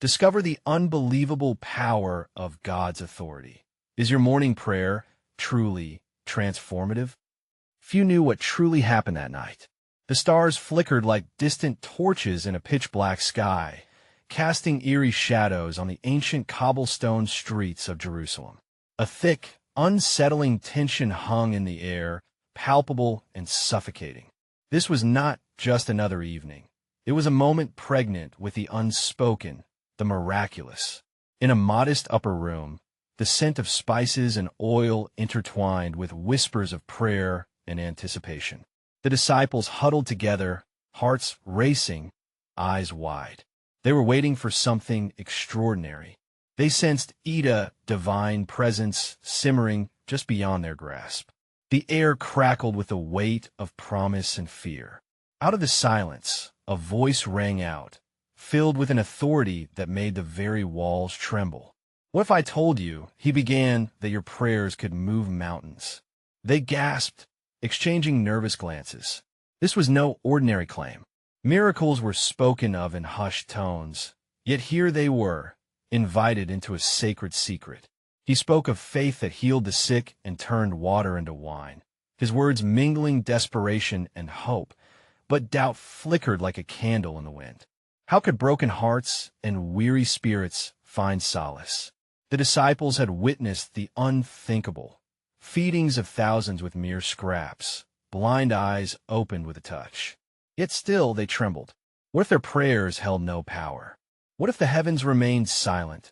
Discover the unbelievable power of God's authority. Is your morning prayer truly transformative? Few knew what truly happened that night. The stars flickered like distant torches in a pitch-black sky, casting eerie shadows on the ancient cobblestone streets of Jerusalem. A thick, unsettling tension hung in the air, palpable and suffocating. This was not just another evening. It was a moment pregnant with the unspoken, the miraculous. In a modest upper room, the scent of spices and oil intertwined with whispers of prayer and anticipation. The disciples huddled together, hearts racing, eyes wide. They were waiting for something extraordinary. They sensed a divine presence simmering just beyond their grasp. The air crackled with the weight of promise and fear. Out of the silence, a voice rang out, filled with an authority that made the very walls tremble. "What if I told you," he began, "that your prayers could move mountains?" They gasped, exchanging nervous glances. This was no ordinary claim. Miracles were spoken of in hushed tones, yet here they were, invited into a sacred secret. He spoke of faith that healed the sick and turned water into wine, his words mingling desperation and hope, but doubt flickered like a candle in the wind. How could broken hearts and weary spirits find solace? The disciples had witnessed the unthinkable, feedings of thousands with mere scraps, blind eyes opened with a touch. Yet still they trembled. What if their prayers held no power? What if the heavens remained silent?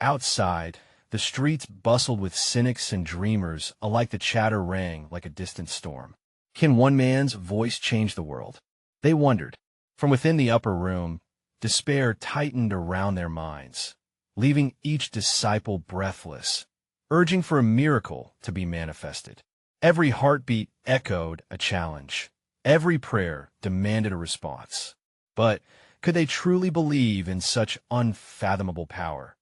Outside, the streets bustled with cynics and dreamers, alike the chatter rang like a distant storm. Can one man's voice change the world? They wondered. From within the upper room, despair tightened around their minds, leaving each disciple breathless, urging for a miracle to be manifested. Every heartbeat echoed a challenge. Every prayer demanded a response. But could they truly believe in such unfathomable power?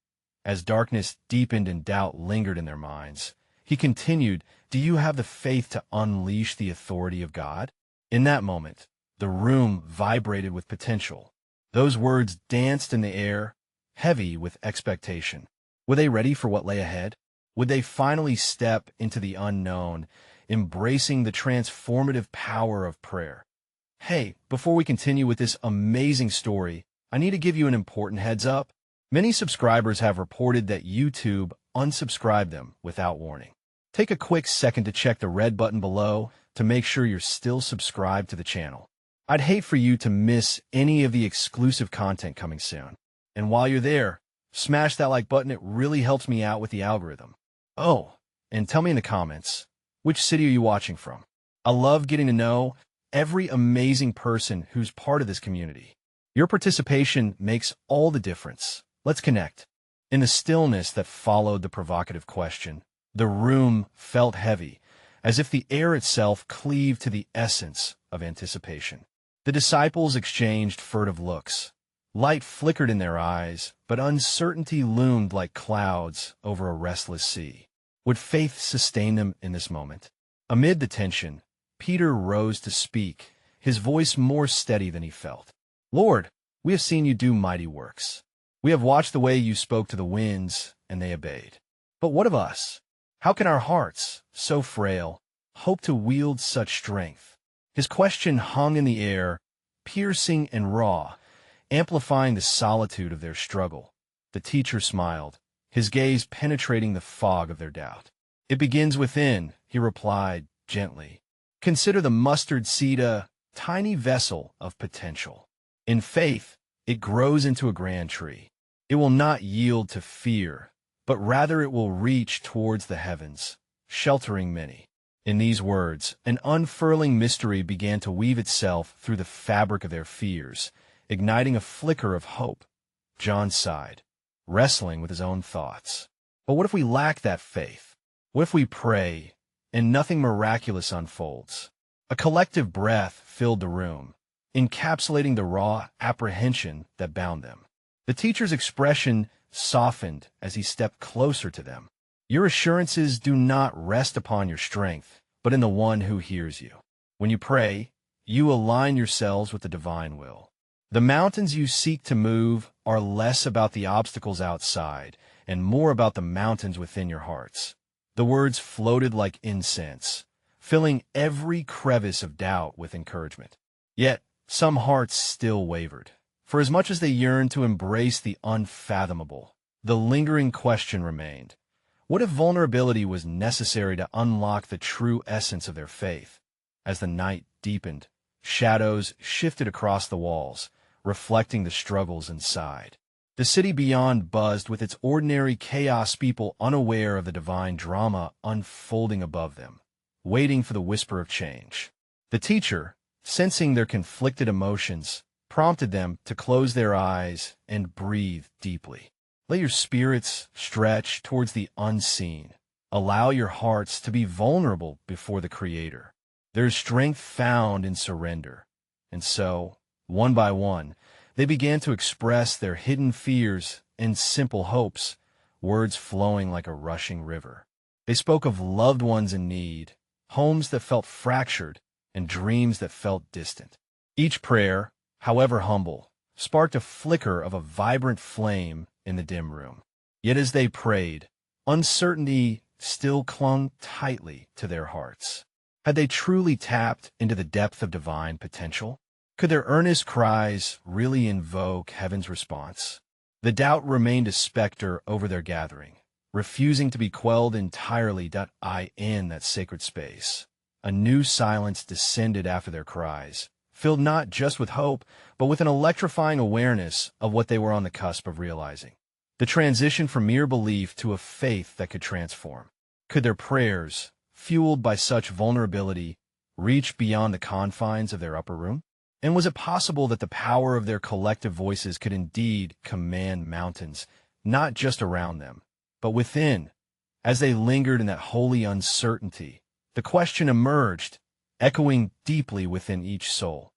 As darkness deepened and doubt lingered in their minds, he continued, "Do you have the faith to unleash the authority of God?" In that moment, the room vibrated with potential. Those words danced in the air, heavy with expectation. Were they ready for what lay ahead? Would they finally step into the unknown, embracing the transformative power of prayer? Hey, before we continue with this amazing story, I need to give you an important heads up. Many subscribers have reported that YouTube unsubscribed them without warning. Take a quick second to check the red button below to make sure you're still subscribed to the channel. I'd hate for you to miss any of the exclusive content coming soon. And while you're there, smash that like button. It really helps me out with the algorithm. Oh, and tell me in the comments, which city are you watching from? I love getting to know every amazing person who's part of this community. Your participation makes all the difference. Let's connect. In the stillness that followed the provocative question, the room felt heavy, as if the air itself cleaved to the essence of anticipation. The disciples exchanged furtive looks. Light flickered in their eyes, but uncertainty loomed like clouds over a restless sea. Would faith sustain them in this moment? Amid the tension, Peter rose to speak, his voice more steady than he felt. "Lord, we have seen you do mighty works. We have watched the way you spoke to the winds, and they obeyed. But what of us? How can our hearts, so frail, hope to wield such strength?" His question hung in the air, piercing and raw, amplifying the solitude of their struggle. The teacher smiled, his gaze penetrating the fog of their doubt. "It begins within," he replied gently. "Consider the mustard seed a tiny vessel of potential. In faith, it grows into a grand tree. It will not yield to fear, but rather it will reach towards the heavens, sheltering many." In these words, an unfurling mystery began to weave itself through the fabric of their fears, igniting a flicker of hope. John sighed, wrestling with his own thoughts. But what if we lack that faith? What if we pray, and nothing miraculous unfolds? A collective breath filled the room, encapsulating the raw apprehension that bound them. The teacher's expression softened as he stepped closer to them. "Your assurances do not rest upon your strength, but in the one who hears you. When you pray, you align yourselves with the divine will. The mountains you seek to move are less about the obstacles outside and more about the mountains within your hearts. The words floated like incense, filling every crevice of doubt with encouragement. Yet, some hearts still wavered. For as much as they yearned to embrace the unfathomable, the lingering question remained: what if vulnerability was necessary to unlock the true essence of their faith? As the night deepened, shadows shifted across the walls, reflecting the struggles inside. The city beyond buzzed with its ordinary chaos, people unaware of the divine drama unfolding above them, waiting for the whisper of change. The teacher, sensing their conflicted emotions, prompted them to close their eyes and breathe deeply. Let your spirits stretch towards the unseen. Allow your hearts to be vulnerable before the Creator. There is strength found in surrender. And so, one by one, they began to express their hidden fears and simple hopes, words flowing like a rushing river. They spoke of loved ones in need, homes that felt fractured, and dreams that felt distant. Each prayer, however humble, sparked a flicker of a vibrant flame in the dim room. Yet as they prayed, uncertainty still clung tightly to their hearts. Had they truly tapped into the depth of divine potential? Could their earnest cries really invoke heaven's response? The doubt remained a specter over their gathering, refusing to be quelled entirely. In that sacred space, a new silence descended after their cries, filled not just with hope, but with an electrifying awareness of what they were on the cusp of realizing. The transition from mere belief to a faith that could transform. Could their prayers, fueled by such vulnerability, reach beyond the confines of their upper room? And was it possible that the power of their collective voices could indeed command mountains, not just around them, but within? As they lingered in that holy uncertainty, the question emerged, echoing deeply within each soul.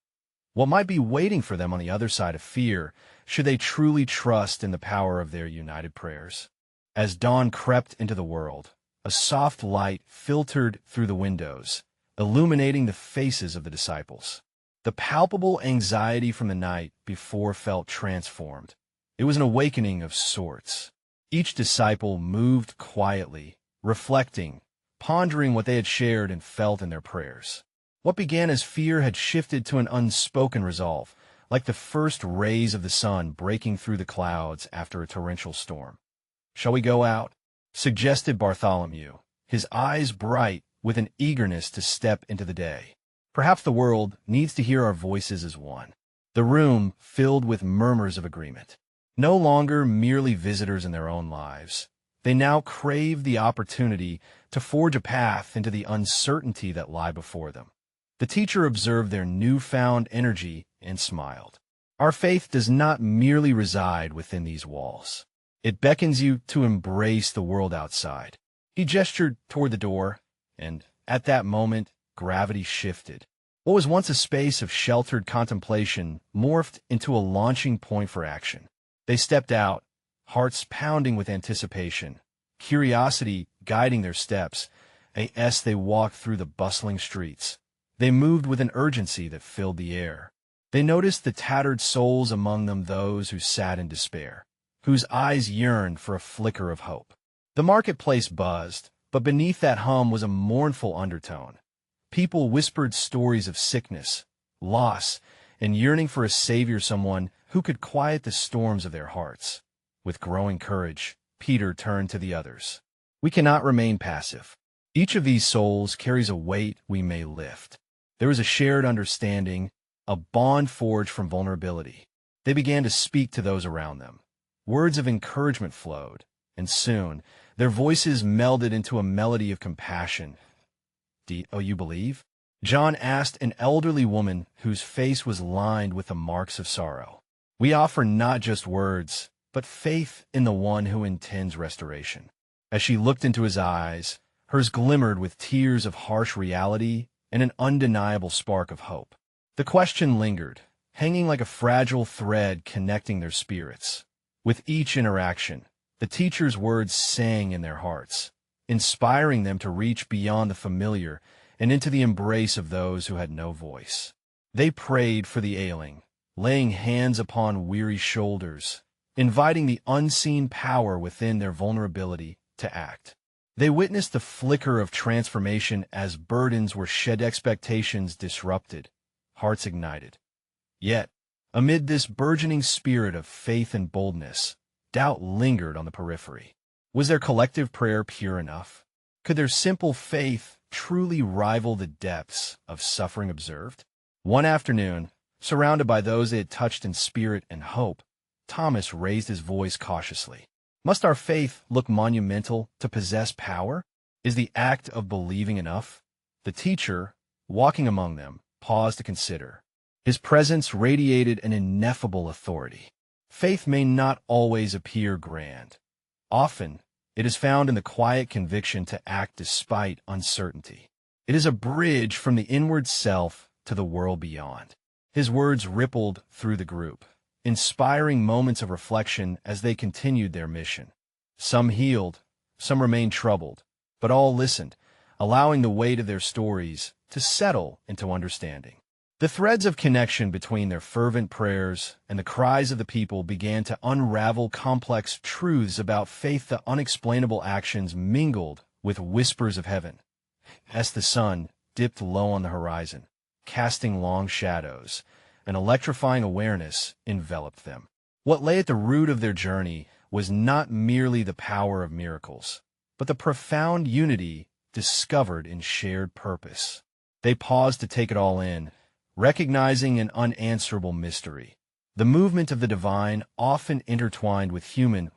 What might be waiting for them on the other side of fear, should they truly trust in the power of their united prayers? As dawn crept into the world, a soft light filtered through the windows, illuminating the faces of the disciples. The palpable anxiety from the night before felt transformed. It was an awakening of sorts. Each disciple moved quietly, reflecting, pondering what they had shared and felt in their prayers. What began as fear had shifted to an unspoken resolve, like the first rays of the sun breaking through the clouds after a torrential storm. "Shall we go out?" suggested Bartholomew, his eyes bright with an eagerness to step into the day. Perhaps the world needs to hear our voices as one. The room filled with murmurs of agreement. No longer merely visitors in their own lives, they now craved the opportunity to forge a path into the uncertainty that lay before them. The teacher observed their newfound energy and smiled. Our faith does not merely reside within these walls. It beckons you to embrace the world outside. He gestured toward the door, and at that moment, gravity shifted. What was once a space of sheltered contemplation morphed into a launching point for action. They stepped out, hearts pounding with anticipation, curiosity guiding their steps. As they walked through the bustling streets, they moved with an urgency that filled the air. They noticed the tattered souls among them, those who sat in despair, whose eyes yearned for a flicker of hope. The marketplace buzzed, but beneath that hum was a mournful undertone. People whispered stories of sickness, loss, and yearning for a savior, someone who could quiet the storms of their hearts. With growing courage, Peter turned to the others. We cannot remain passive. Each of these souls carries a weight we may lift. There is a shared understanding, a bond forged from vulnerability. They began to speak to those around them. Words of encouragement flowed, and soon their voices melded into a melody of compassion. "Do you believe?" John asked an elderly woman whose face was lined with the marks of sorrow. "We offer not just words, but faith in the one who intends restoration." As she looked into his eyes, hers glimmered with tears of harsh reality and an undeniable spark of hope. The question lingered, hanging like a fragile thread connecting their spirits. With each interaction, the teacher's words sang in their hearts, inspiring them to reach beyond the familiar and into the embrace of those who had no voice. They prayed for the ailing, laying hands upon weary shoulders, inviting the unseen power within their vulnerability to act. They witnessed the flicker of transformation as burdens were shed, expectations disrupted, hearts ignited. Yet, amid this burgeoning spirit of faith and boldness, doubt lingered on the periphery. Was their collective prayer pure enough? Could their simple faith truly rival the depths of suffering observed? One afternoon, surrounded by those they had touched in spirit and hope, Thomas raised his voice cautiously. Must our faith look monumental to possess power? Is the act of believing enough? The teacher, walking among them, paused to consider. His presence radiated an ineffable authority. Faith may not always appear grand. Often, it is found in the quiet conviction to act despite uncertainty. It is a bridge from the inward self to the world beyond. His words rippled through the group, inspiring moments of reflection as they continued their mission. Some healed, some remained troubled, but all listened, allowing the weight of their stories to settle into understanding. The threads of connection between their fervent prayers and the cries of the people began to unravel complex truths about faith. The unexplainable actions mingled with whispers of heaven. As the sun dipped low on the horizon, casting long shadows, an electrifying awareness enveloped them. What lay at the root of their journey was not merely the power of miracles, but the profound unity discovered in shared purpose. They paused to take it all in, recognizing an unanswerable mystery. The movement of the divine often intertwined with human,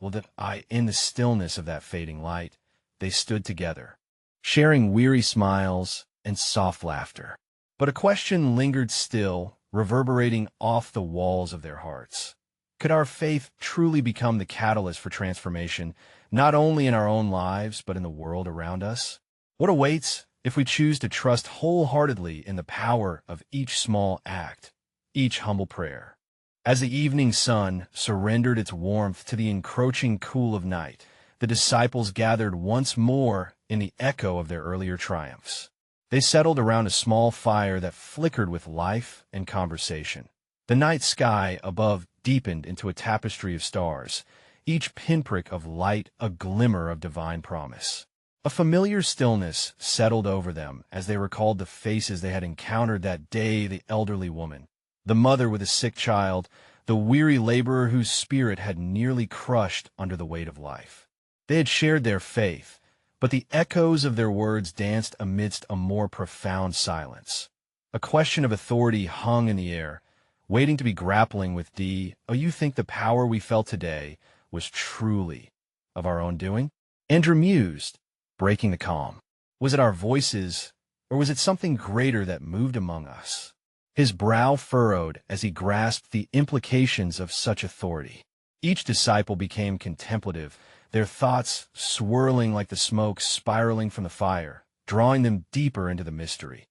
in the stillness of that fading light, they stood together, sharing weary smiles and soft laughter. But a question lingered still, reverberating off the walls of their hearts. Could our faith truly become the catalyst for transformation, not only in our own lives, but in the world around us? What awaits if we choose to trust wholeheartedly in the power of each small act, each humble prayer? As the evening sun surrendered its warmth to the encroaching cool of night, the disciples gathered once more in the echo of their earlier triumphs. They settled around a small fire that flickered with life and conversation. The night sky above deepened into a tapestry of stars, each pinprick of light a glimmer of divine promise. A familiar stillness settled over them as they recalled the faces they had encountered that day: the elderly woman, the mother with a sick child, the weary laborer whose spirit had nearly crushed under the weight of life. They had shared their faith, but the echoes of their words danced amidst a more profound silence. A question of authority hung in the air, waiting to be grappling with you think the power we felt today was truly of our own doing? Andrew mused, breaking the calm. Was it our voices, or was it something greater that moved among us? His brow furrowed as he grasped the implications of such authority. Each disciple became contemplative, their thoughts swirling like the smoke spiraling from the fire, drawing them deeper into the mystery.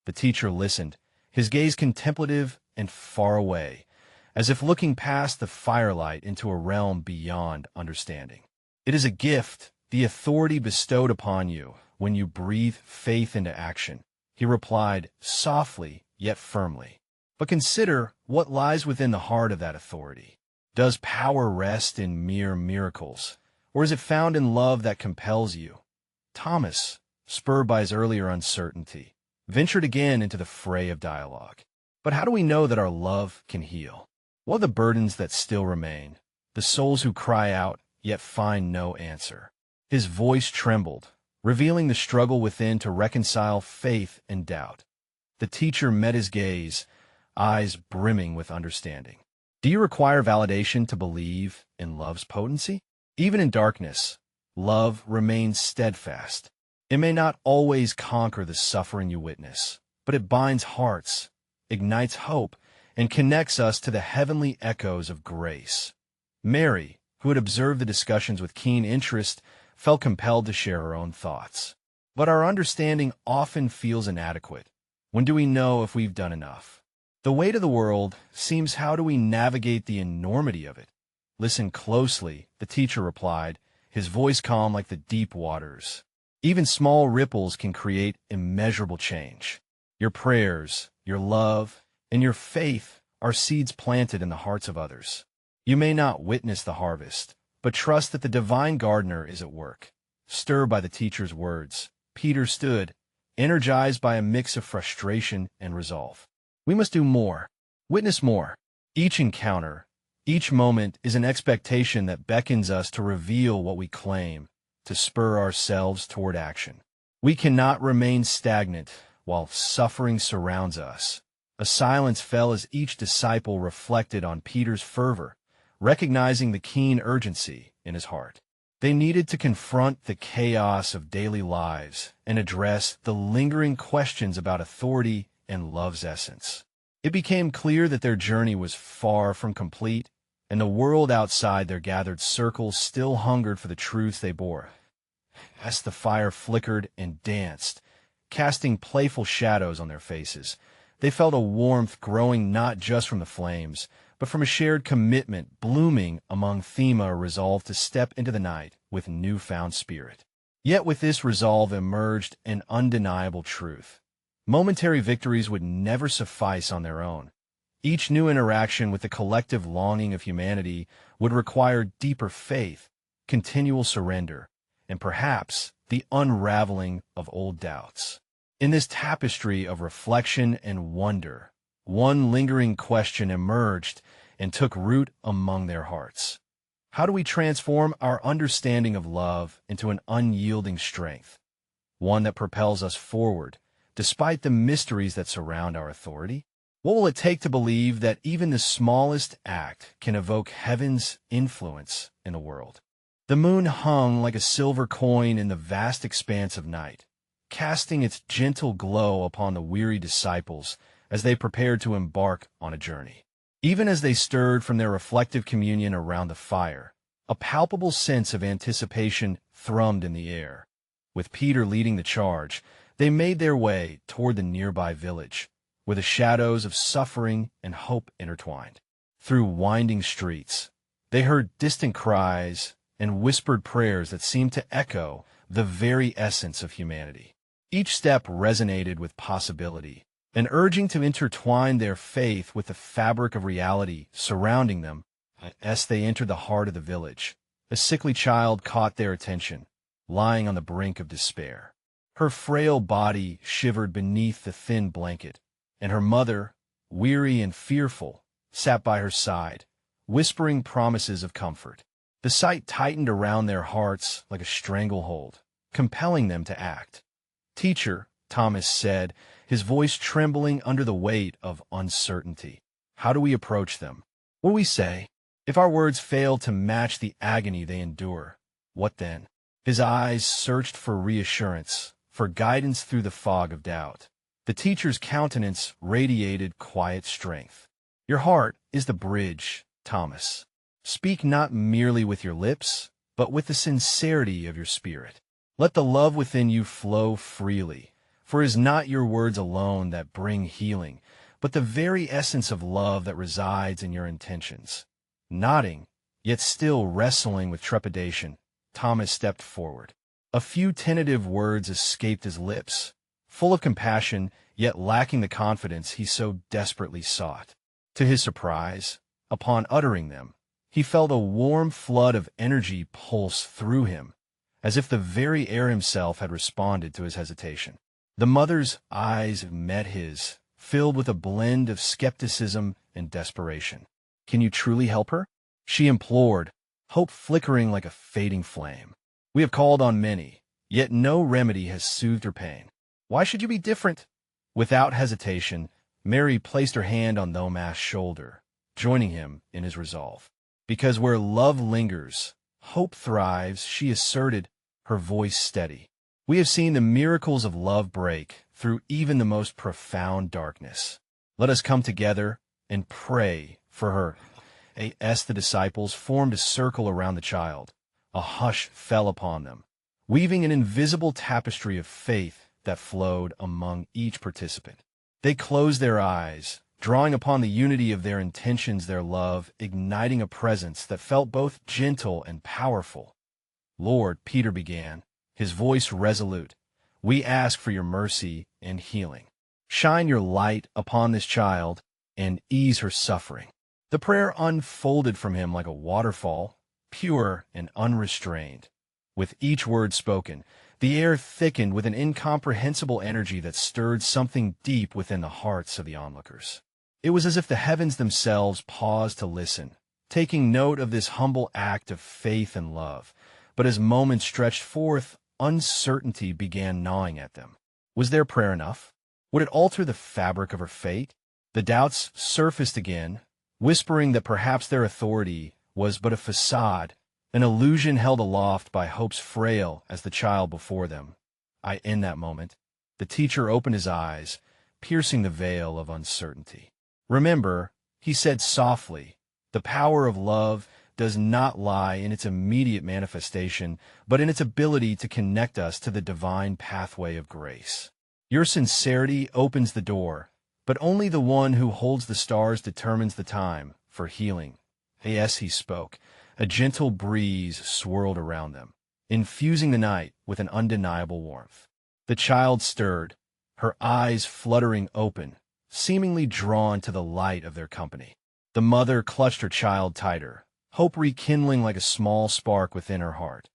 The teacher listened, his gaze contemplative and far away, as if looking past the firelight into a realm beyond understanding. It is a gift, the authority bestowed upon you when you breathe faith into action, he replied softly yet firmly. But consider what lies within the heart of that authority. Does power rest in mere miracles, or is it found in love that compels you? Thomas, spurred by his earlier uncertainty, ventured again into the fray of dialogue. But how do we know that our love can heal? What are the burdens that still remain, the souls who cry out yet find no answer? His voice trembled, revealing the struggle within to reconcile faith and doubt. The teacher met his gaze, eyes brimming with understanding. Do you require validation to believe in love's potency? Even in darkness, love remains steadfast. It may not always conquer the suffering you witness, but it binds hearts, ignites hope, and connects us to the heavenly echoes of grace. Mary, who had observed the discussions with keen interest, felt compelled to share her own thoughts. But our understanding often feels inadequate. When do we know if we've done enough? The weight of the world seems, how do we navigate the enormity of it? Listen closely, the teacher replied, his voice calm like the deep waters. Even small ripples can create immeasurable change. Your prayers, your love, and your faith are seeds planted in the hearts of others. You may not witness the harvest, but trust that the divine gardener is at work. Stirred by the teacher's words, Peter stood, energized by a mix of frustration and resolve. We must do more, witness more. Each encounter, each moment is an expectation that beckons us to reveal what we claim, to spur ourselves toward action. We cannot remain stagnant while suffering surrounds us. A silence fell as each disciple reflected on Peter's fervor, recognizing the keen urgency in his heart. They needed to confront the chaos of daily lives and address the lingering questions about authority and love's essence. It became clear that their journey was far from complete, and the world outside their gathered circles still hungered for the truths they bore. As the fire flickered and danced, casting playful shadows on their faces, they felt a warmth growing not just from the flames, but from a shared commitment blooming among them, a resolve to step into the night with newfound spirit. Yet with this resolve emerged an undeniable truth. Momentary victories would never suffice on their own. Each new interaction with the collective longing of humanity would require deeper faith, continual surrender, and perhaps the unraveling of old doubts. In this tapestry of reflection and wonder, one lingering question emerged and took root among their hearts. How do we transform our understanding of love into an unyielding strength, one that propels us forward, despite the mysteries that surround our authority? What will it take to believe that even the smallest act can evoke heaven's influence in the world? The moon hung like a silver coin in the vast expanse of night, casting its gentle glow upon the weary disciples as they prepared to embark on a journey. Even as they stirred from their reflective communion around the fire, a palpable sense of anticipation thrummed in the air. With Peter leading the charge, they made their way toward the nearby village, where the shadows of suffering and hope intertwined. Through winding streets, they heard distant cries and whispered prayers that seemed to echo the very essence of humanity. Each step resonated with possibility, an urging to intertwine their faith with the fabric of reality surrounding them. As they entered the heart of the village, a sickly child caught their attention, lying on the brink of despair. Her frail body shivered beneath the thin blanket, and her mother, weary and fearful, sat by her side, whispering promises of comfort. The sight tightened around their hearts like a stranglehold, compelling them to act. "Teacher," Thomas said, his voice trembling under the weight of uncertainty, "how do we approach them? What do we say? If our words fail to match the agony they endure, what then?" His eyes searched for reassurance, for guidance through the fog of doubt. The teacher's countenance radiated quiet strength. "Your heart is the bridge, Thomas. Speak not merely with your lips, but with the sincerity of your spirit. Let the love within you flow freely, for it is not your words alone that bring healing, but the very essence of love that resides in your intentions." Nodding, yet still wrestling with trepidation, Thomas stepped forward. A few tentative words escaped his lips, full of compassion, yet lacking the confidence he so desperately sought. To his surprise, upon uttering them, he felt a warm flood of energy pulse through him, as if the very air himself had responded to his hesitation. The mother's eyes met his, filled with a blend of skepticism and desperation. "Can you truly help her?" she implored, hope flickering like a fading flame. "We have called on many, yet no remedy has soothed her pain. Why should you be different?" Without hesitation, Mary placed her hand on Thomas' shoulder, joining him in his resolve. "Because where love lingers, hope thrives," she asserted, her voice steady. "We have seen the miracles of love break through even the most profound darkness. Let us come together and pray for her." As the disciples formed a circle around the child, a hush fell upon them, weaving an invisible tapestry of faith that flowed among each participant. They closed their eyes, drawing upon the unity of their intentions, their love, igniting a presence that felt both gentle and powerful. "Lord," Peter began, his voice resolute, "we ask for your mercy and healing. Shine your light upon this child and ease her suffering. The prayer unfolded from him like a waterfall, pure and unrestrained. With each word spoken, the air thickened with an incomprehensible energy that stirred something deep within the hearts of the onlookers. It was as if the heavens themselves paused to listen, taking note of this humble act of faith and love. But as moments stretched forth, uncertainty began gnawing at them. Was their prayer enough? Would it alter the fabric of her fate? The doubts surfaced again, whispering that perhaps their authority was but a facade, an illusion held aloft by hopes frail as the child before them. In that moment, the teacher opened his eyes, piercing the veil of uncertainty. "Remember," he said softly, "the power of love does not lie in its immediate manifestation, but in its ability to connect us to the divine pathway of grace. Your sincerity opens the door, but only the one who holds the stars determines the time for healing." As he spoke, a gentle breeze swirled around them, infusing the night with an undeniable warmth. The child stirred, her eyes fluttering open, seemingly drawn to the light of their company. The mother clutched her child tighter, hope rekindling like a small spark within her heart.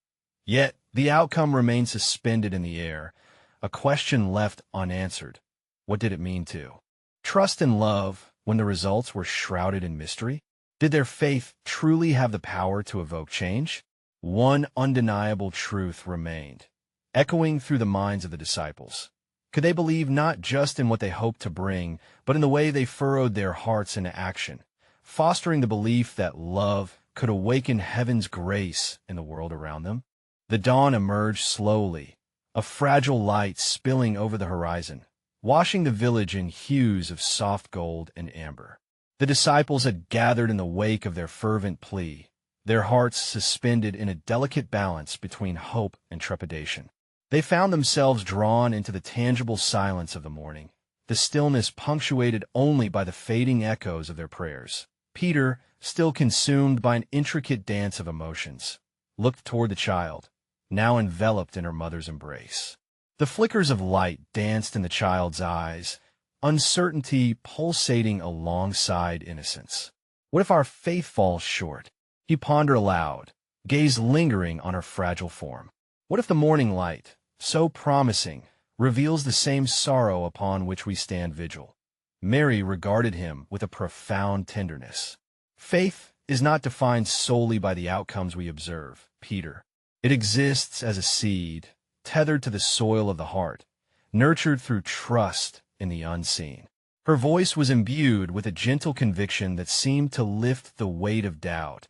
Yet the outcome remained suspended in the air, a question left unanswered. What did it mean to trust and love when the results were shrouded in mystery? Did their faith truly have the power to evoke change? One undeniable truth remained, echoing through the minds of the disciples. Could they believe not just in what they hoped to bring, but in the way they furrowed their hearts into action, fostering the belief that love could awaken heaven's grace in the world around them? The dawn emerged slowly, a fragile light spilling over the horizon, washing the village in hues of soft gold and amber. The disciples had gathered in the wake of their fervent plea, their hearts suspended in a delicate balance between hope and trepidation. They found themselves drawn into the tangible silence of the morning, the stillness punctuated only by the fading echoes of their prayers. Peter, still consumed by an intricate dance of emotions, looked toward the child, now enveloped in her mother's embrace. The flickers of light danced in the child's eyes, uncertainty pulsating alongside innocence. What if our faith falls short? He pondered aloud, gaze lingering on her fragile form. What if the morning light, so promising, reveals the same sorrow upon which we stand vigil? Mary regarded him with a profound tenderness. Faith is not defined solely by the outcomes we observe, Peter. It exists as a seed, tethered to the soil of the heart, nurtured through trust in the unseen. Her voice was imbued with a gentle conviction that seemed to lift the weight of doubt,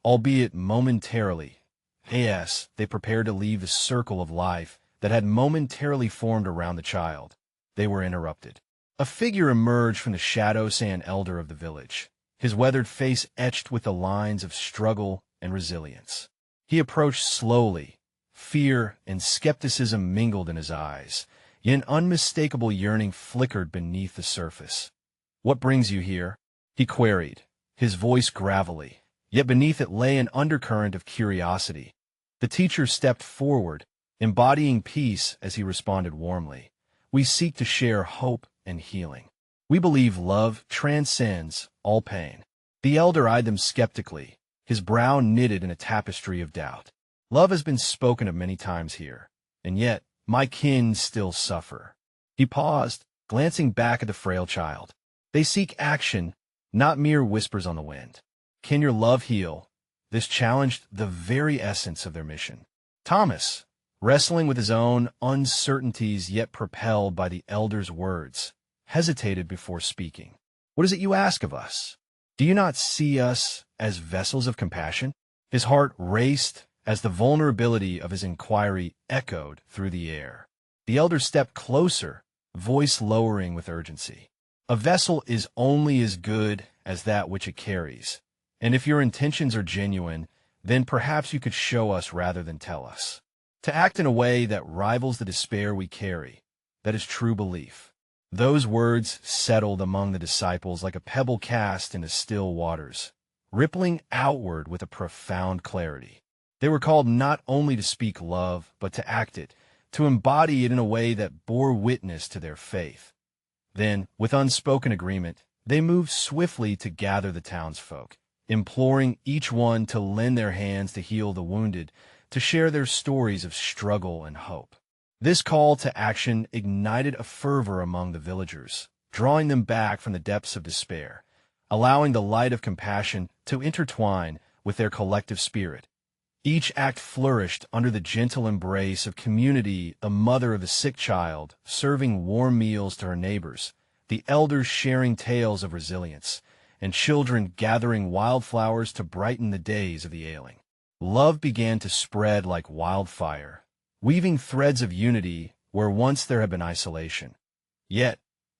albeit momentarily. As they prepared to leave the circle of life that had momentarily formed around the child, they were interrupted. A figure emerged from the shadows, an elder of the village, his weathered face etched with the lines of struggle and resilience. He approached slowly, fear and skepticism mingled in his eyes, yet an unmistakable yearning flickered beneath the surface. "What brings you here?" he queried, his voice gravelly, yet beneath it lay an undercurrent of curiosity. The teacher stepped forward, embodying peace as he responded warmly. "We seek to share hope and healing. We believe love transcends all pain." The elder eyed them skeptically, his brow knitted in a tapestry of doubt. "Love has been spoken of many times here, and yet my kin still suffer." He paused, glancing back at the frail child. "They seek action, not mere whispers on the wind. Can your love heal?" This challenged the very essence of their mission. Thomas, wrestling with his own uncertainties yet propelled by the elder's words, hesitated before speaking. "What is it you ask of us? Do you not see us as vessels of compassion?" His heart raced as the vulnerability of his inquiry echoed through the air. The elder stepped closer, voice lowering with urgency. "A vessel is only as good as that which it carries, and if your intentions are genuine, then perhaps you could show us rather than tell us. To act in a way that rivals the despair we carry, that is true belief." Those words settled among the disciples like a pebble cast into still waters, rippling outward with a profound clarity. They were called not only to speak love, but to act it, to embody it in a way that bore witness to their faith. Then, with unspoken agreement, They moved swiftly to gather the townsfolk, imploring each one to lend their hands to heal the wounded, to share their stories of struggle and hope. This call to action ignited a fervor among the villagers, drawing them back from the depths of despair, allowing the light of compassion to intertwine with their collective spirit. Each act flourished under the gentle embrace of community, the mother of the sick child serving warm meals to her neighbors, the elders sharing tales of resilience, and children gathering wildflowers to brighten the days of the ailing. Love began to spread like wildfire, weaving threads of unity where once there had been isolation. Yet,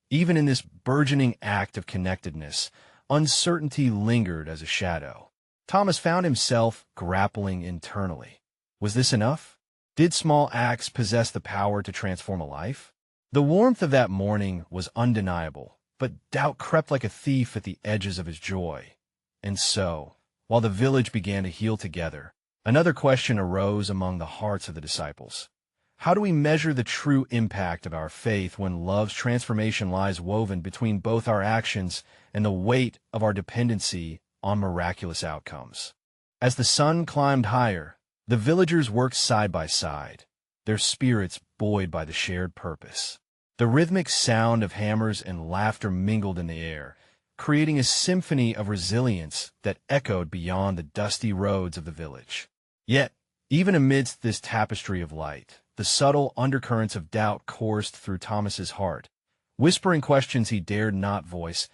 even in this burgeoning act of connectedness, uncertainty lingered as a shadow. Thomas found himself grappling internally. Was this enough? Did small acts possess the power to transform a life? The warmth of that morning was undeniable, but doubt crept like a thief at the edges of his joy. And so, while the village began to heal together, another question arose among the hearts of the disciples. How do we measure the true impact of our faith when love's transformation lies woven between both our actions and the weight of our dependency on miraculous outcomes? As the sun climbed higher, the villagers worked side by side, their spirits buoyed by the shared purpose. The rhythmic sound of hammers and laughter mingled in the air, creating a symphony of resilience that echoed beyond the dusty roads of the village. Yet, even amidst this tapestry of light, the subtle undercurrents of doubt coursed through Thomas's heart. Whispering questions he dared not voice,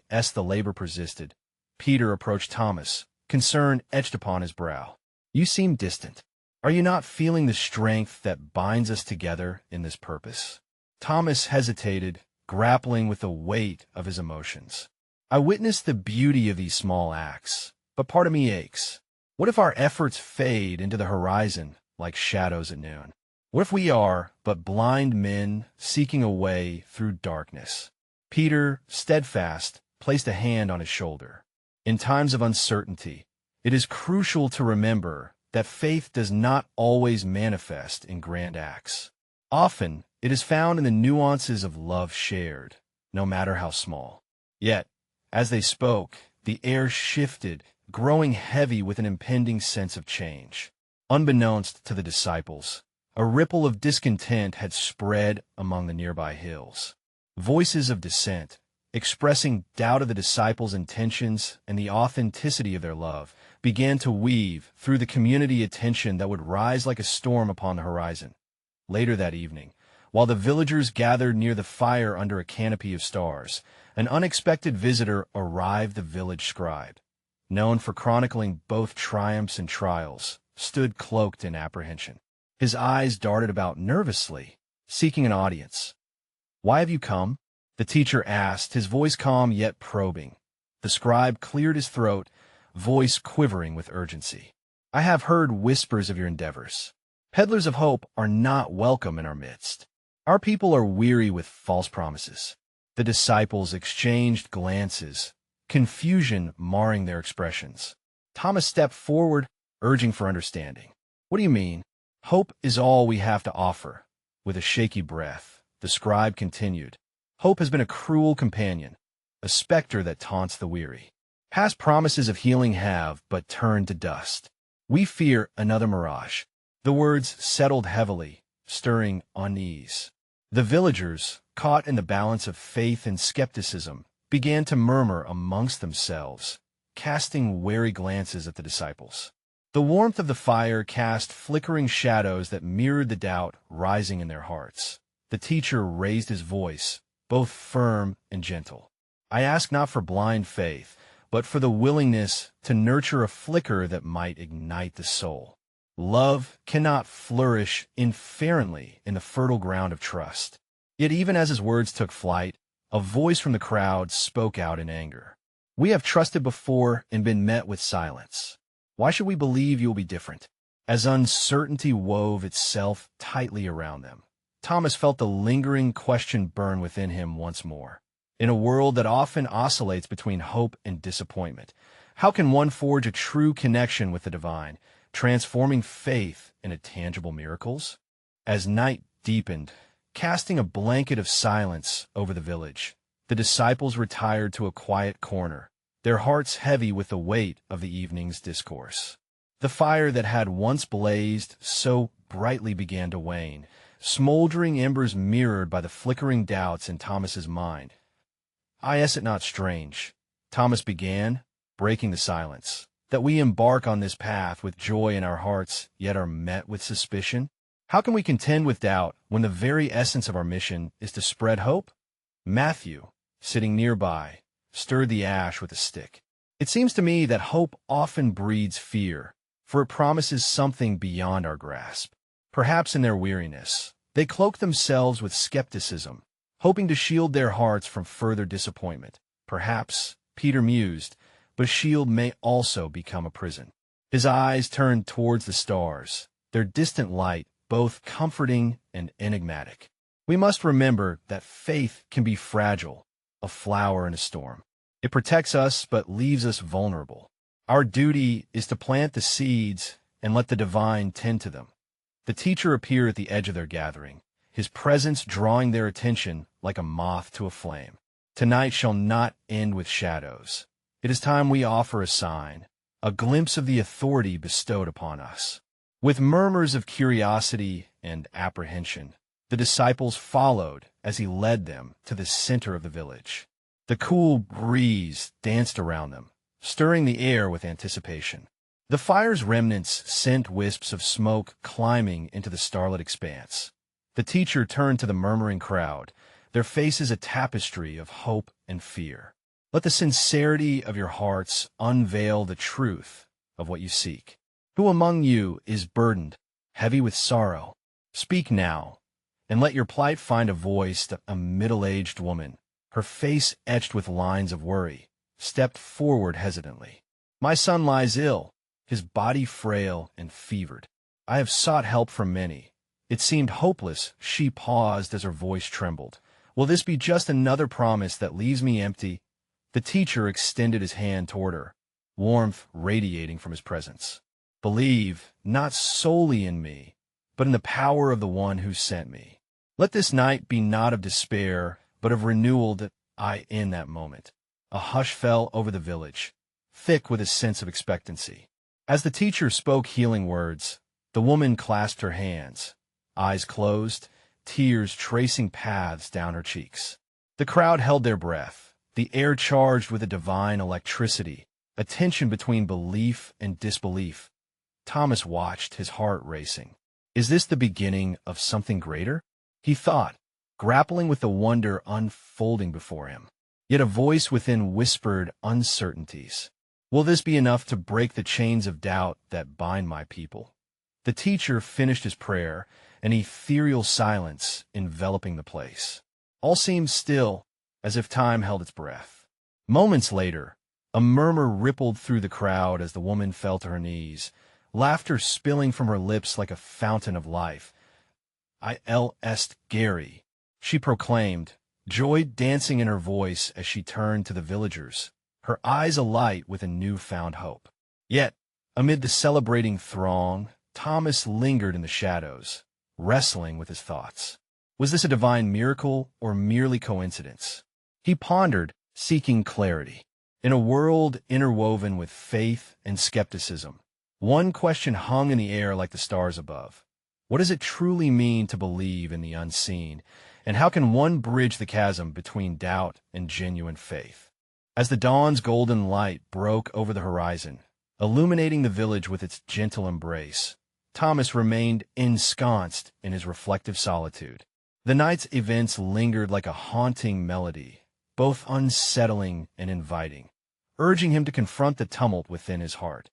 as the labor persisted, Peter approached Thomas, concern etched upon his brow. You seem distant. Are you not feeling the strength that binds us together in this purpose? Thomas hesitated, grappling with the weight of his emotions. I witnessed the beauty of these small acts, but part of me aches. What if our efforts fade into the horizon like shadows at noon? What if we are but blind men seeking a way through darkness? Peter, steadfast, placed a hand on his shoulder. In times of uncertainty, it is crucial to remember that faith does not always manifest in grand acts. Often, it is found in the nuances of love shared, no matter how small. Yet, as they spoke, the air shifted, growing heavy with an impending sense of change. Unbeknownst to the disciples, a ripple of discontent had spread among the nearby hills. Voices of dissent, expressing doubt of the disciples' intentions and the authenticity of their love, began to weave through the community attention that would rise like a storm upon the horizon. Later that evening, while the villagers gathered near the fire under a canopy of stars, an unexpected visitor arrived. The village scribe, known for chronicling both triumphs and trials, stood cloaked in apprehension. His eyes darted about nervously, seeking an audience. "Why have you come?" the teacher asked, his voice calm yet probing. The scribe cleared his throat, voice quivering with urgency. "I have heard whispers of your endeavors. Peddlers of hope are not welcome in our midst. Our people are weary with false promises." The disciples exchanged glances, confusion marring their expressions. Thomas stepped forward, urging for understanding. "What do you mean? Hope is all we have to offer." With a shaky breath, the scribe continued. "Hope has been a cruel companion, a specter that taunts the weary. Past promises of healing have but turned to dust. We fear another mirage." The words settled heavily, stirring unease. The villagers, caught in the balance of faith and skepticism, began to murmur amongst themselves, casting wary glances at the disciples. The warmth of the fire cast flickering shadows that mirrored the doubt rising in their hearts. The teacher raised his voice, both firm and gentle. "I ask not for blind faith, but for the willingness to nurture a flicker that might ignite the soul. Love cannot flourish inferently in the fertile ground of trust." Yet even as his words took flight, a voice from the crowd spoke out in anger. "We have trusted before and been met with silence. Why should we believe you will be different?" As uncertainty wove itself tightly around them, Thomas felt the lingering question burn within him once more. In a world that often oscillates between hope and disappointment, how can one forge a true connection with the divine, transforming faith into tangible miracles? As night deepened, casting a blanket of silence over the village, The disciples retired to a quiet corner, their hearts heavy with the weight of the evening's discourse. The fire that had once blazed so brightly began to wane, smoldering embers mirrored by the flickering doubts in Thomas's mind. Is it not strange, Thomas began, breaking the silence, that we embark on this path with joy in our hearts, yet are met with suspicion? How can we contend with doubt when the very essence of our mission is to spread hope? Matthew, sitting nearby, stirred the ash with a stick. It seems to me that hope often breeds fear, for it promises something beyond our grasp. Perhaps in their weariness, they cloak themselves with skepticism, hoping to shield their hearts from further disappointment. Perhaps, Peter mused, but a shield may also become a prison. His eyes turned towards the stars, their distant light both comforting and enigmatic. We must remember that faith can be fragile, a flower in a storm. It protects us but leaves us vulnerable. Our duty is to plant the seeds and let the divine tend to them. The teacher appeared at the edge of their gathering, his presence drawing their attention like a moth to a flame. Tonight shall not end with shadows. It is time we offer a sign, a glimpse of the authority bestowed upon us. With murmurs of curiosity and apprehension, the disciples followed as he led them to the center of the village. The cool breeze danced around them, stirring the air with anticipation. The fire's remnants sent wisps of smoke climbing into the starlit expanse. The teacher turned to the murmuring crowd, their faces a tapestry of hope and fear. Let the sincerity of your hearts unveil the truth of what you seek. Who among you is burdened, heavy with sorrow? Speak now, and let your plight find a voice. A middle-aged woman, her face etched with lines of worry, stepped forward hesitantly. My son lies ill, his body frail and fevered. I have sought help from many. It seemed hopeless. She paused as her voice trembled. Will this be just another promise that leaves me empty? The teacher extended his hand toward her, warmth radiating from his presence. Believe not solely in me, but in the power of the one who sent me. Let this night be not of despair, but of renewal. That in that moment, a hush fell over the village, thick with a sense of expectancy. As the teacher spoke healing words, the woman clasped her hands, eyes closed, tears tracing paths down her cheeks. The crowd held their breath, the air charged with a divine electricity, a tension between belief and disbelief. Thomas watched, his heart racing. Is this the beginning of something greater? He thought, grappling with the wonder unfolding before him. Yet a voice within whispered uncertainties. Will this be enough to break the chains of doubt that bind my people? The teacher finished his prayer, an ethereal silence enveloping the place. All seemed still, as if time held its breath. Moments later, a murmur rippled through the crowd as the woman fell to her knees, laughter spilling from her lips like a fountain of life. Il est Gary, she proclaimed, joy dancing in her voice as she turned to the villagers, her eyes alight with a newfound hope. Yet, amid the celebrating throng, Thomas lingered in the shadows, wrestling with his thoughts. Was this a divine miracle or merely coincidence? He pondered, seeking clarity. In a world interwoven with faith and skepticism, one question hung in the air like the stars above. What does it truly mean to believe in the unseen, and how can one bridge the chasm between doubt and genuine faith? As the dawn's golden light broke over the horizon, illuminating the village with its gentle embrace, Thomas remained ensconced in his reflective solitude. The night's events lingered like a haunting melody, both unsettling and inviting, urging him to confront the tumult within his heart.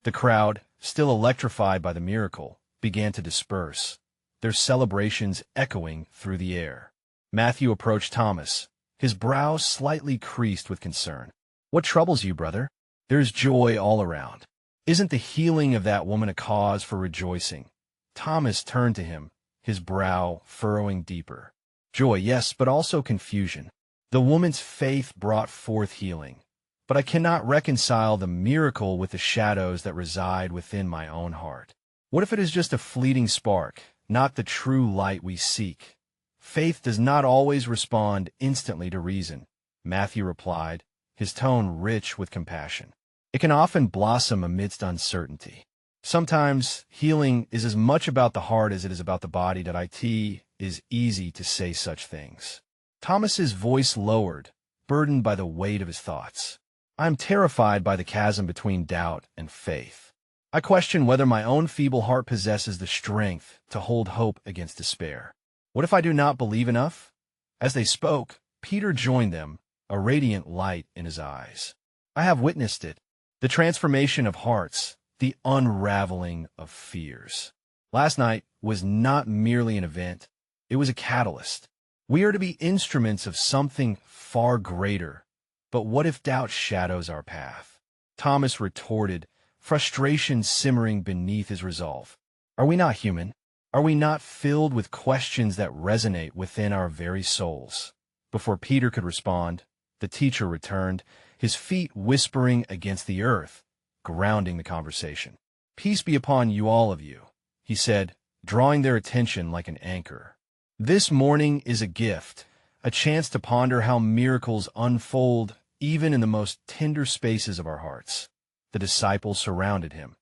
The crowd, still electrified by the miracle, began to disperse, their celebrations echoing through the air. Matthew approached Thomas, his brow slightly creased with concern. What troubles you, brother? There's joy all around. Isn't the healing of that woman a cause for rejoicing? Thomas turned to him, his brow furrowing deeper. Joy, yes, but also confusion. The woman's faith brought forth healing, but I cannot reconcile the miracle with the shadows that reside within my own heart. What if it is just a fleeting spark, not the true light we seek? Faith does not always respond instantly to reason. Matthew replied, his tone rich with compassion. It can often blossom amidst uncertainty. Sometimes healing is as much about the heart as it is about the body. It is easy to say such things. Thomas's voice lowered, burdened by the weight of his thoughts. I am terrified by the chasm between doubt and faith. I question whether my own feeble heart possesses the strength to hold hope against despair. What if I do not believe enough? As they spoke, Peter joined them, a radiant light in his eyes. I have witnessed it, the transformation of hearts, the unraveling of fears. Last night was not merely an event, it was a catalyst. We are to be instruments of something far greater. But what if doubt shadows our path? Thomas retorted, frustration simmering beneath his resolve. Are we not human? Are we not filled with questions that resonate within our very souls? Before Peter could respond, the teacher returned, his feet whispering against the earth, grounding the conversation. Peace be upon you, all of you, he said, drawing their attention like an anchor. This morning is a gift, a chance to ponder how miracles unfold even in the most tender spaces of our hearts. The disciples surrounded him,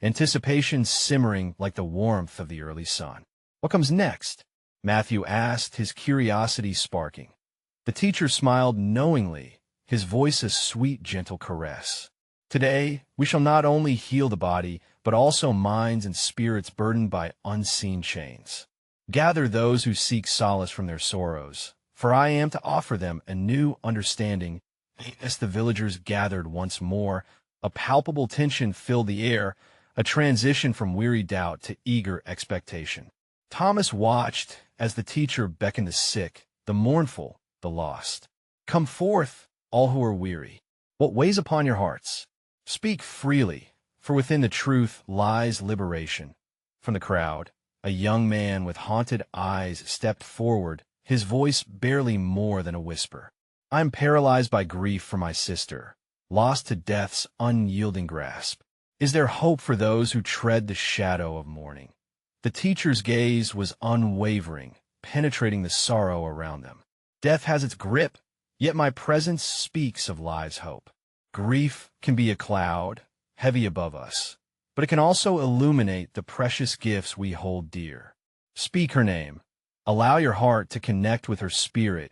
anticipation simmering like the warmth of the early sun. What comes next? Matthew asked, his curiosity sparking. The teacher smiled knowingly, his voice a sweet, gentle caress. Today, we shall not only heal the body, but also minds and spirits burdened by unseen chains. Gather those who seek solace from their sorrows, for I am to offer them a new understanding. As the villagers gathered once more, a palpable tension filled the air, a transition from weary doubt to eager expectation. Thomas watched as the teacher beckoned the sick, the mournful, the lost. Come forth, all who are weary. What weighs upon your hearts? Speak freely, for within the truth lies liberation. From the crowd, a young man with haunted eyes stepped forward, his voice barely more than a whisper. I am paralyzed by grief for my sister, lost to death's unyielding grasp. Is there hope for those who tread the shadow of mourning? The teacher's gaze was unwavering, penetrating the sorrow around them. Death has its grip, yet my presence speaks of life's hope. Grief can be a cloud, heavy above us, but it can also illuminate the precious gifts we hold dear. Speak her name. Allow your heart to connect with her spirit.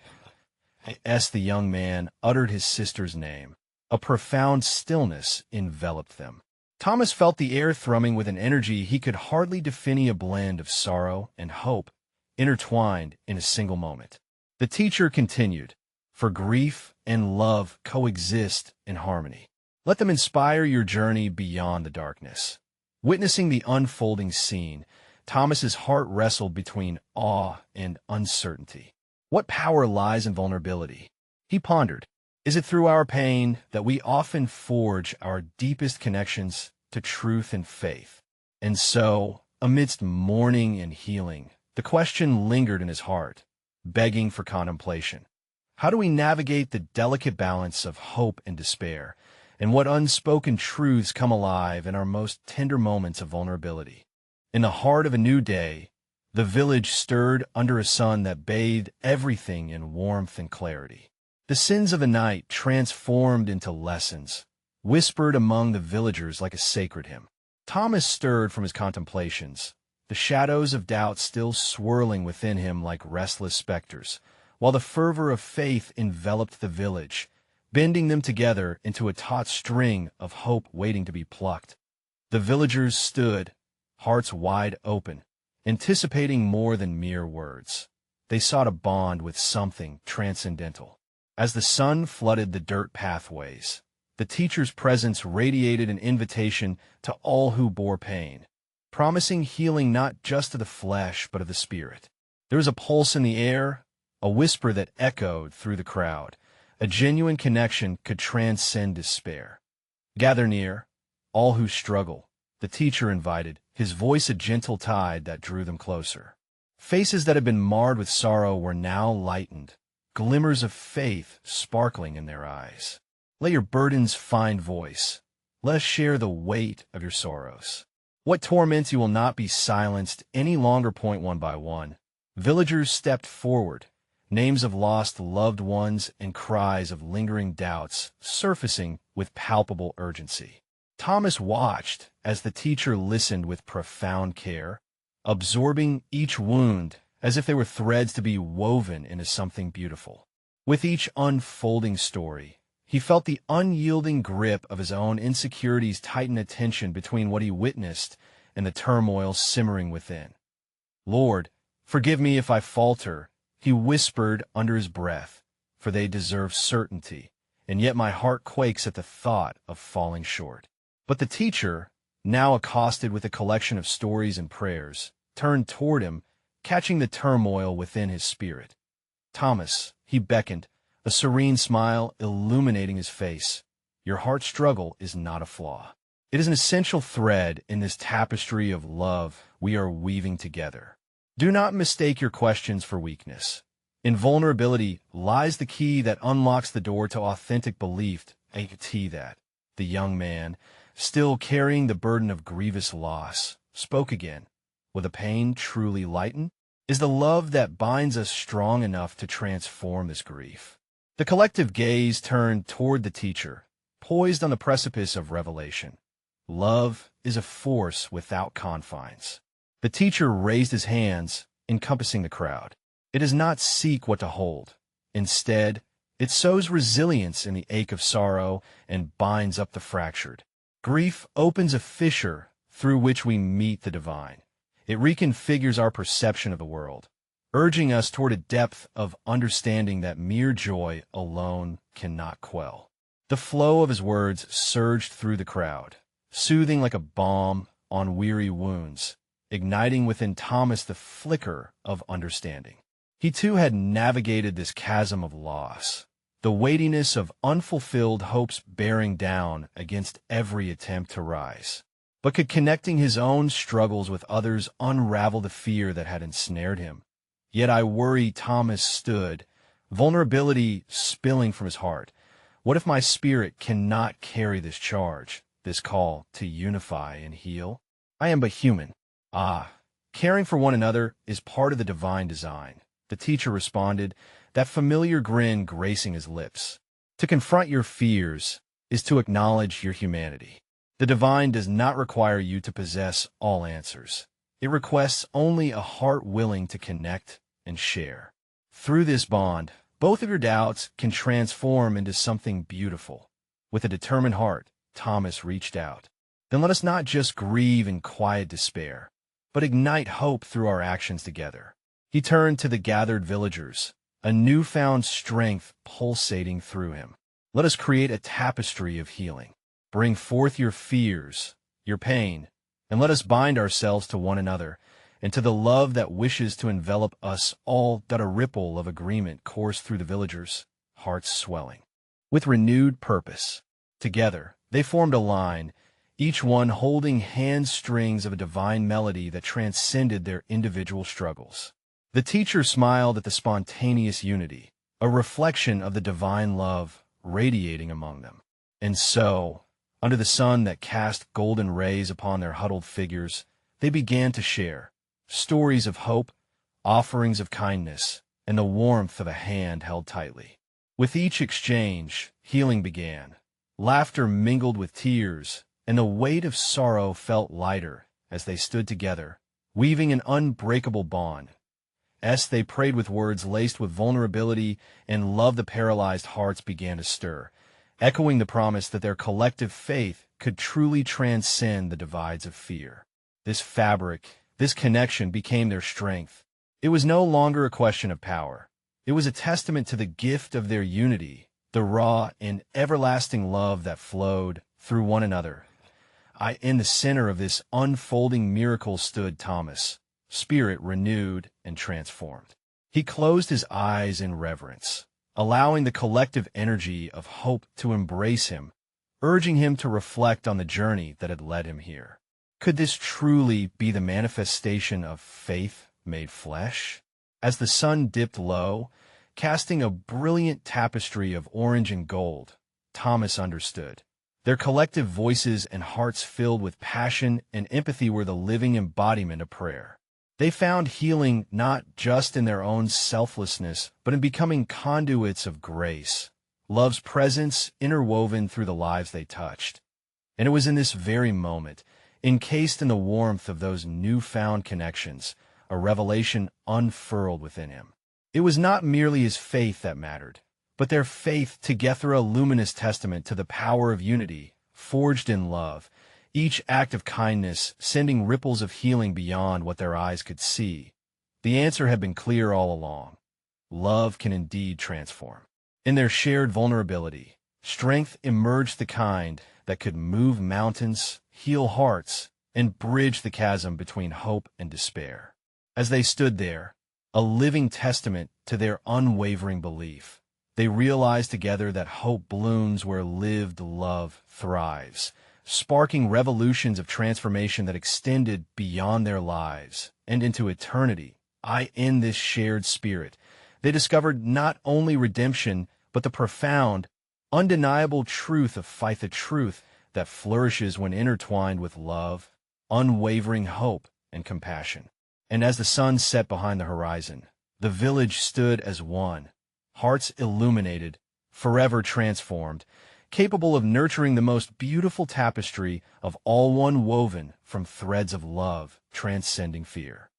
As the young man uttered his sister's name, a profound stillness enveloped them. Thomas felt the air thrumming with an energy he could hardly define, a blend of sorrow and hope, intertwined in a single moment. The teacher continued, for grief and love coexist in harmony. Let them inspire your journey beyond the darkness. Witnessing the unfolding scene, Thomas's heart wrestled between awe and uncertainty. What power lies in vulnerability? He pondered. Is it through our pain that we often forge our deepest connections to truth and faith? And so, amidst mourning and healing, the question lingered in his heart, begging for contemplation. How do we navigate the delicate balance of hope and despair, and what unspoken truths come alive in our most tender moments of vulnerability? In the heart of a new day, the village stirred under a sun that bathed everything in warmth and clarity. The sins of the night transformed into lessons, whispered among the villagers like a sacred hymn. Thomas stirred from his contemplations, the shadows of doubt still swirling within him like restless specters, while the fervor of faith enveloped the village, bending them together into a taut string of hope waiting to be plucked. The villagers stood, hearts wide open, anticipating more than mere words. They sought a bond with something transcendental. As the sun flooded the dirt pathways, the teacher's presence radiated an invitation to all who bore pain, promising healing not just to the flesh but of the spirit. There was a pulse in the air, a whisper that echoed through the crowd. A genuine connection could transcend despair. Gather near, all who struggle, the teacher invited, his voice a gentle tide that drew them closer. Faces that had been marred with sorrow were now lightened, glimmers of faith sparkling in their eyes. Let your burdens find voice. Let us share the weight of your sorrows. What torments you will not be silenced any longer. Point one by one, villagers stepped forward, names of lost loved ones and cries of lingering doubts surfacing with palpable urgency. Thomas watched as the teacher listened with profound care, absorbing each wound as if they were threads to be woven into something beautiful. With each unfolding story, he felt the unyielding grip of his own insecurities tighten a tension between what he witnessed and the turmoil simmering within. "Lord, forgive me if I falter," he whispered under his breath, "for they deserve certainty, and yet my heart quakes at the thought of falling short." But the teacher, now accosted with a collection of stories and prayers, turned toward him, catching the turmoil within his spirit. "Thomas," he beckoned, a serene smile illuminating his face, "your heart's struggle is not a flaw. It is an essential thread in this tapestry of love we are weaving together. Do not mistake your questions for weakness. In vulnerability lies the key that unlocks the door to authentic belief." That the young man, still carrying the burden of grievous loss, spoke again. "Will the pain truly lighten? Is the love that binds us strong enough to transform this grief?" The collective gaze turned toward the teacher, poised on the precipice of revelation. Love is a force without confines. The teacher raised his hands, encompassing the crowd. It does not seek what to hold. Instead, it sows resilience in the ache of sorrow and binds up the fractured. Grief opens a fissure through which we meet the divine. It reconfigures our perception of the world, urging us toward a depth of understanding that mere joy alone cannot quell. The flow of his words surged through the crowd, soothing like a balm on weary wounds, igniting within Thomas the flicker of understanding. He too had navigated this chasm of loss, the weightiness of unfulfilled hopes bearing down against every attempt to rise. But could connecting his own struggles with others unravel the fear that had ensnared him? Yet I worry. Thomas stood, vulnerability spilling from his heart. What if my spirit cannot carry this charge, this call to unify and heal? I am but human. Caring for one another is part of the divine design, the teacher responded, that familiar grin gracing his lips. To confront your fears is to acknowledge your humanity. The divine does not require you to possess all answers. It requests only a heart willing to connect and share. Through this bond, both of your doubts can transform into something beautiful. With a determined heart, Thomas reached out. Then let us not just grieve in quiet despair, but ignite hope through our actions together. He turned to the gathered villagers, a newfound strength pulsating through him. Let us create a tapestry of healing. Bring forth your fears, your pain, and let us bind ourselves to one another and to the love that wishes to envelop us all. A ripple of agreement coursed through the villagers, hearts swelling. With renewed purpose, together, they formed a line, each one holding hand strings of a divine melody that transcended their individual struggles. The teacher smiled at the spontaneous unity, a reflection of the divine love radiating among them. And so, under the sun that cast golden rays upon their huddled figures, they began to share stories of hope, offerings of kindness, and the warmth of a hand held tightly. With each exchange, healing began. Laughter mingled with tears, and the weight of sorrow felt lighter as they stood together, weaving an unbreakable bond. As they prayed with words laced with vulnerability and love, the paralyzed hearts began to stir, echoing the promise that their collective faith could truly transcend the divides of fear. This fabric, this connection became their strength. It was no longer a question of power. It was a testament to the gift of their unity, the raw and everlasting love that flowed through one another. In the center of this unfolding miracle stood Thomas, spirit renewed and transformed. He closed his eyes in reverence, allowing the collective energy of hope to embrace him, urging him to reflect on the journey that had led him here. Could this truly be the manifestation of faith made flesh? As the sun dipped low, casting a brilliant tapestry of orange and gold, Thomas understood. Their collective voices and hearts filled with passion and empathy were the living embodiment of prayer. They found healing not just in their own selflessness, but in becoming conduits of grace, love's presence interwoven through the lives they touched. And it was in this very moment, encased in the warmth of those newfound connections, a revelation unfurled within him. It was not merely his faith that mattered, but their faith together, a luminous testament to the power of unity, forged in love, each act of kindness sending ripples of healing beyond what their eyes could see. The answer had been clear all along. Love can indeed transform. In their shared vulnerability, strength emerged, the kind that could move mountains, heal hearts, and bridge the chasm between hope and despair. As they stood there, a living testament to their unwavering belief, they realized together that hope blooms where lived love thrives, sparking revolutions of transformation that extended beyond their lives and into eternity. In this shared spirit, they discovered not only redemption, but the profound, undeniable truth of faith, a truth that flourishes when intertwined with love, unwavering hope, and compassion. And as the sun set behind the horizon, the village stood as one, hearts illuminated, forever transformed, capable of nurturing the most beautiful tapestry of all, one woven from threads of love transcending fear.